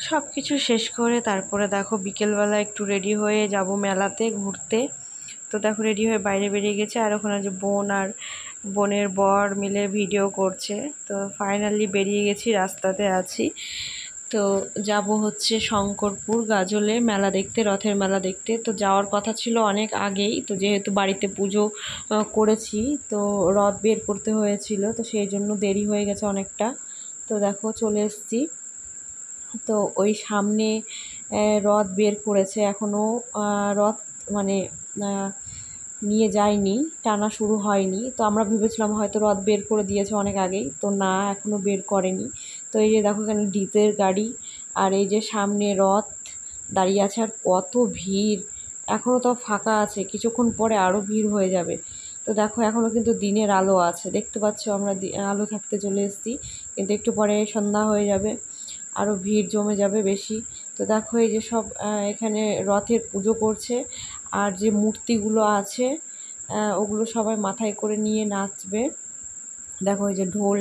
সব কিছু শেষ করে তারপরে দেখো বিকেলবেলা একটু রেডি হয়ে যাব মেলাতে ঘুরতে। তো দেখো রেডি হয়ে বাইরে বেরিয়ে গেছে, আর ওখানে যে বোন আর বোনের বর মিলে ভিডিও করছে। তো ফাইনালি বেরিয়ে গেছি, রাস্তাতে আছি। তো যাব হচ্ছে শঙ্করপুর গাজলে মেলা দেখতে, রথের মেলা দেখতে। তো যাওয়ার কথা ছিল অনেক আগেই, তো যেহেতু বাড়িতে পুজো করেছি তো রথ বের করতে হয়েছিল, তো সেই জন্য দেরি হয়ে গেছে অনেকটা। তো দেখো চলে এসেছি। তো ওই সামনে রথ বের করেছে, এখনও রথ মানে আহ, নিয়ে যায়নি, টানা শুরু হয়নি। তো আমরা ভেবেছিলাম হয়তো রথ বের করে দিয়েছে অনেক আগেই, তো না, এখনও বের করেনি। তো এই যে দেখো এখানে ডিজের গাড়ি, আর এই যে সামনে রথ দাঁড়িয়ে আছে, আর কত ভিড়! এখনও তো ফাঁকা আছে, কিছুক্ষণ পরে আরও ভিড় হয়ে যাবে। তো দেখো এখনও কিন্তু দিনের আলো আছে, দেখতে পাচ্ছ আমরা আলো থাকতে চলে এসেছি, কিন্তু একটু পরে সন্ধ্যা হয়ে যাবে, আরও ভিড় জমে যাবে বেশি। তো দেখো এই যে সব এখানে রথের পুজো করছে, আর যে মূর্তিগুলো আছে ওগুলো সবাই মাথায় করে নিয়ে নাচবে। দেখো এই যে ঢোল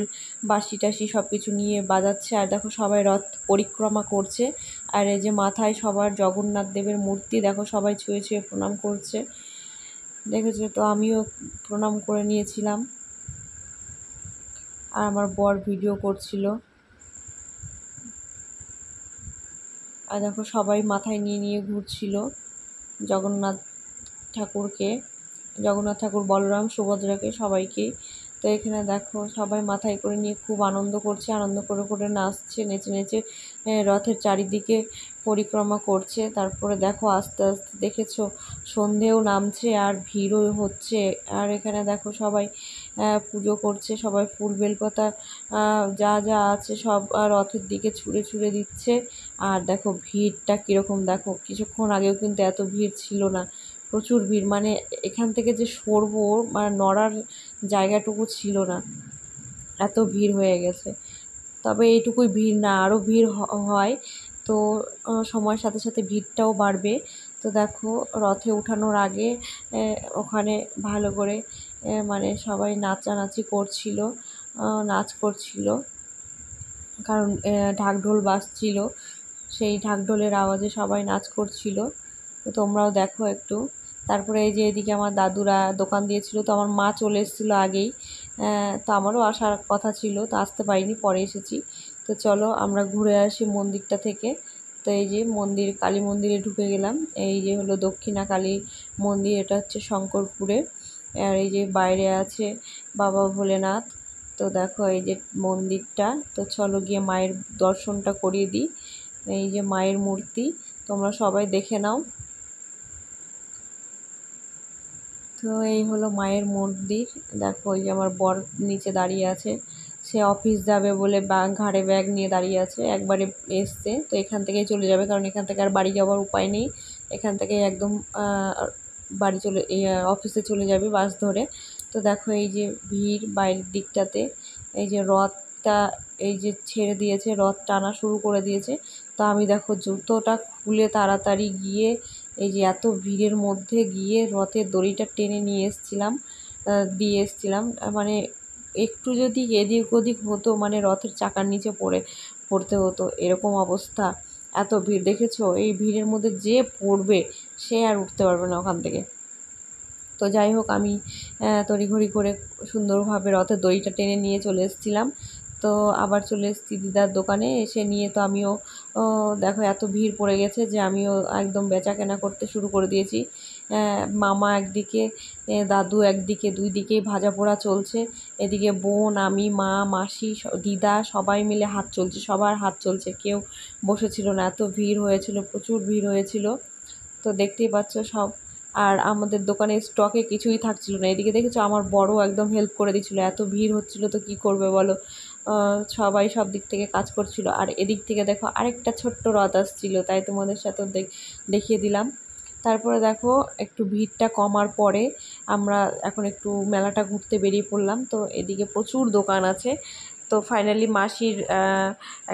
বাঁশি টাশি সব কিছু নিয়ে বাজাচ্ছে, আর দেখো সবাই রথ পরিক্রমা করছে। আর এই যে মাথায় সবার জগন্নাথ দেবের মূর্তি, দেখো সবাই ছুঁয়ে ছুঁয়ে প্রণাম করছে, দেখেছো? তো আমিও প্রণাম করে নিয়েছিলাম, আর আমার বর ভিডিও করছিল। আর দেখো সবাই মাথায় নিয়ে নিয়ে ঘুরছিল জগন্নাথ ঠাকুরকে, জগন্নাথ ঠাকুর, বলরাম, সুভদ্রাকে, সবাইকে। তো এখানে দেখো সবাই মাথায় করে নিয়ে খুব আনন্দ করছে, আনন্দ করে করে নাচছে, নেচে নেচে রথের চারিদিকে পরিক্রমা করছে। তারপরে দেখো আস্তে আস্তে দেখেছো সন্ধেও নামছে আর ভিড়ও হচ্ছে। আর এখানে দেখো সবাই পুজো করছে, সবাই ফুল বেলপাতা যা যা আছে সব রথের দিকে ছুঁড়ে ছুঁড়ে দিচ্ছে। আর দেখো ভিড়টা কীরকম, দেখো কিছুক্ষণ আগেও কিন্তু এত ভিড় ছিল না, প্রচুর ভিড়, মানে এখান থেকে যে সরবো মানে নড়ার জায়গাটুকু ছিল না, এত ভিড় হয়ে গেছে। তবে এইটুকুই ভিড় না, আরও ভিড় হয়। তো সময়ের সাথে সাথে ভিড়টাও বাড়বে। তো দেখো রথে ওঠানোর আগে ওখানে ভালো করে মানে সবাই নাচানাচি করছিল, নাচ করছিল, কারণ ঢাকঢোল বাজছিল, সেই ঢাকঢোলের আওয়াজে সবাই নাচ করছিল। তো তোমরাও দেখো একটু। তারপরে এই যে এদিকে আমার দাদুরা দোকান দিয়েছিল, তো আমার মা চলে এসেছিলো আগেই, তো আমারও আসার কথা ছিল, তো আসতে পারিনি, পরে এসেছি। তো চলো আমরা ঘুরে আসি মন্দিরটা থেকে। তো এই যে মন্দির, কালী মন্দিরে ঢুকে গেলাম। এই যে হলো দক্ষিণা কালী মন্দির, এটা হচ্ছে শঙ্করপুরে। আর এই যে বাইরে আছে বাবা ভোলেনাথ। তো দেখো এই যে মন্দিরটা, তো চলো গিয়ে মায়ের দর্শনটা করিয়ে দিই। এই যে মায়ের মূর্তি, তোমরা সবাই দেখে নাও। তো এই হলো মায়ের মন্দির। দেখো ওই যে আমার বর নিচে দাঁড়িয়ে আছে, সে অফিস যাবে বলে ঘাড়ে ব্যাগ নিয়ে দাঁড়িয়ে আছে, একবারে এসছে, তো এখান থেকেই চলে যাবে, কারণ এখান থেকে আর বাড়ি যাওয়ার উপায় নেই। এখান থেকে একদম বাড়ি চলে অফিসে চলে যাবে বাস ধরে। তো দেখো এই যে ভিড় বাইরের দিকটাতে, এই যে রথটা এই যে ছেড়ে দিয়েছে, রথ টানা শুরু করে দিয়েছে। তো আমি দেখো জুতোটা খুলে তাড়াতাড়ি গিয়ে এই যে এত ভিড়ের মধ্যে গিয়ে রথের দড়িটা টেনে নিয়ে এসেছিলাম, দিয়ে এসেছিলাম। মানে একটু যদি এদিক ওদিক হতো মানে রথের চাকার নিচে পড়তে হতো, এরকম অবস্থা। এত ভিড় দেখেছো, এই ভিড়ের মধ্যে যে পড়বে সে আর উঠতে পারবে না ওখান থেকে। তো যাই হোক আমি তড়িঘড়ি করে সুন্দরভাবে রথের দড়িটা টেনে নিয়ে চলে এসেছিলাম। তো আবার চলে এসেছি দিদার দোকানে, এসে নিয়ে তো আমিও দেখো এত ভিড় পড়ে গেছে যে আমিও একদম বেচাকেনা করতে শুরু করে দিয়েছি। মামা একদিকে, দাদু একদিকে, দুই দিকেই ভাজা পোড়া চলছে। এদিকে বোন, আমি, মা, মাসি, দিদা সবাই মিলে হাত চলছে, সবার হাত চলছে, কেউ বসেছিল না, এত ভিড় হয়েছিল, প্রচুর ভিড় হয়েছিল। তো দেখতেই পাচ্ছ সব। আর আমাদের দোকানে স্টকে কিছুই থাকছিল না। এদিকে দেখেছো আমার বড় একদম হেল্প করে দিচ্ছিলো, এত ভিড় হচ্ছিল তো কি করবে বলো। সবাই সব দিক থেকে কাজ করছিল। আর এদিক থেকে দেখো আরেকটা ছোট্ট রথ আসছিল, তাই তোমাদের সাথেও দেখিয়ে দিলাম। তারপরে দেখো একটু ভিড়টা কমার পরে আমরা এখন একটু মেলাটা ঘুরতে বেরিয়ে পড়লাম। তো এদিকে প্রচুর দোকান আছে। তো ফাইনালি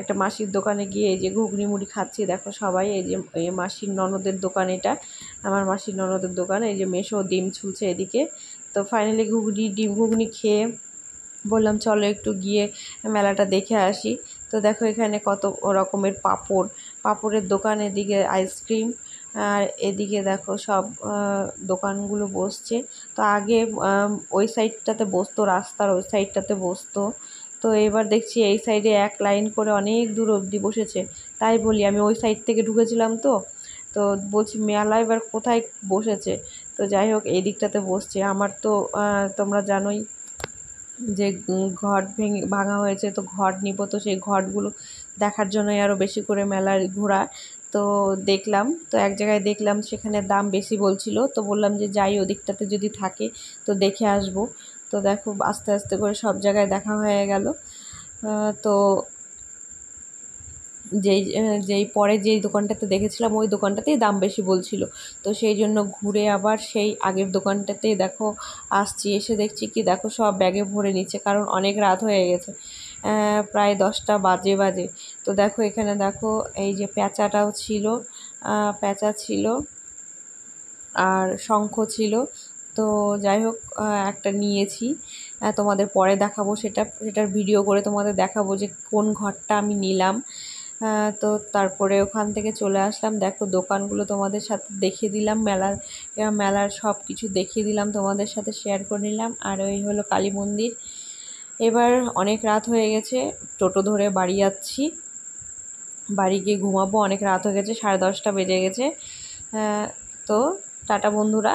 একটা মাসির দোকানে গিয়ে এই যে ঘুগনি মুড়ি খাচ্ছি, দেখো সবাই। এই যে এই মাসির ননদের দোকান, এটা আমার মাসির ননদের দোকান। এই যে মেশো ডিম ছুলছে এদিকে। তো ফাইনালি ডিম ঘুগনি খেয়ে বললাম চলো একটু গিয়ে মেলাটা দেখে আসি। তো দেখো এখানে কত রকমের পাঁপড়, পাঁপড়ের দোকান, এদিকে আইসক্রিম, আর এদিকে দেখো সব দোকানগুলো বসছে। তো আগে ওই সাইডটাতে বসতো, রাস্তার ওই সাইডটাতে বসতো, তো এবার দেখছি এই সাইডে এক লাইন করে অনেক দূর অবধি বসেছে। তাই বলি আমি ওই সাইড থেকে ঢুকেছিলাম, তো তো বলছি মেলা এবার কোথায় বসেছে। তো যাই হোক এই দিকটাতে বসছে। আমার তো তোমরা জানোই যে ঘট ভাঙা হয়েছে, তো ঘট নিব, তো সেই ঘটগুলো দেখার জন্যই আরও বেশি করে মেলার ঘোরা। তো দেখলাম, তো এক জায়গায় দেখলাম সেখানে দাম বেশি বলছিল, তো বললাম যে যাই ওদিকটাতে যদি থাকে তো দেখে আসব। তো দেখো আস্তে আস্তে করে সব জায়গায় দেখা হয়ে গেল। তো যেই পরে যেই দোকানটাতে দেখেছিলাম ওই দোকানটাতেই দাম বেশি বলছিল, তো সেই জন্য ঘুরে আবার সেই আগের দোকানটাতেই দেখো আসছি। এসে দেখছি কি দেখো সব ব্যাগে ভরে নিচ্ছে, কারণ অনেক রাত হয়ে গেছে, প্রায় 10টা বাজে। তো দেখো এখানে দেখো এই যে প্যাঁচাটাও ছিল, প্যাঁচা ছিল আর শঙ্খ ছিল। তো যাই হোক একটা নিয়েছি, তোমাদের পরে দেখাবো, সেটার ভিডিও করে তোমাদের দেখাবো যে কোন ঘরটা আমি নিলাম। তো তারপরে ওখান থেকে চলে আসলাম। দেখো দোকানগুলো তোমাদের সাথে দেখিয়ে দিলাম, মেলার সব কিছু দেখিয়ে দিলাম, তোমাদের সাথে শেয়ার করে নিলাম। আর ওই হলো কালী মন্দির। এবার অনেক রাত হয়ে গেছে, টোটো ধরে বাড়ি যাচ্ছি, বাড়ি গিয়ে ঘুমাবো, অনেক রাত হয়ে গেছে, 10:30 বেজে গেছে। তো টাটা বন্ধুরা।